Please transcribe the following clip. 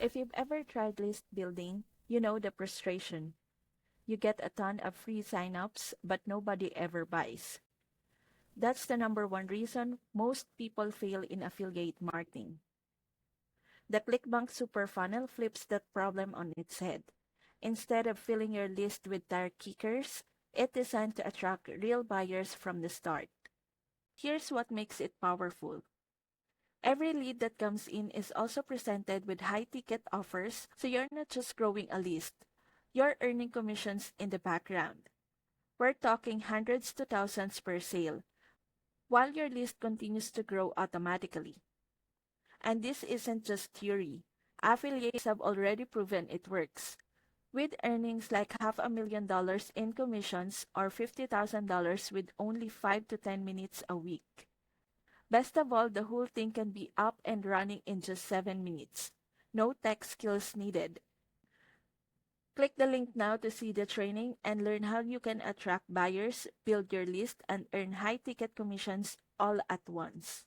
If you've ever tried list building, you know the frustration. You get a ton of free signups, but nobody ever buys. That's the number one reason most people fail in affiliate marketing. The ClickBank Super Funnel flips that problem on its head. Instead of filling your list with tire kickers, it's designed to attract real buyers from the start. Here's what makes it powerful. Every lead that comes in is also presented with high-ticket offers, so you're not just growing a list, you're earning commissions in the background. We're talking hundreds to thousands per sale, while your list continues to grow automatically. And this isn't just theory. Affiliates have already proven it works. With earnings like $500,000 in commissions or $50,000 with only 5 to 10 minutes a week. Best of all, the whole thing can be up and running in just 7 minutes. No tech skills needed. Click the link now to see the training and learn how you can attract buyers, build your list, and earn high-ticket commissions all at once.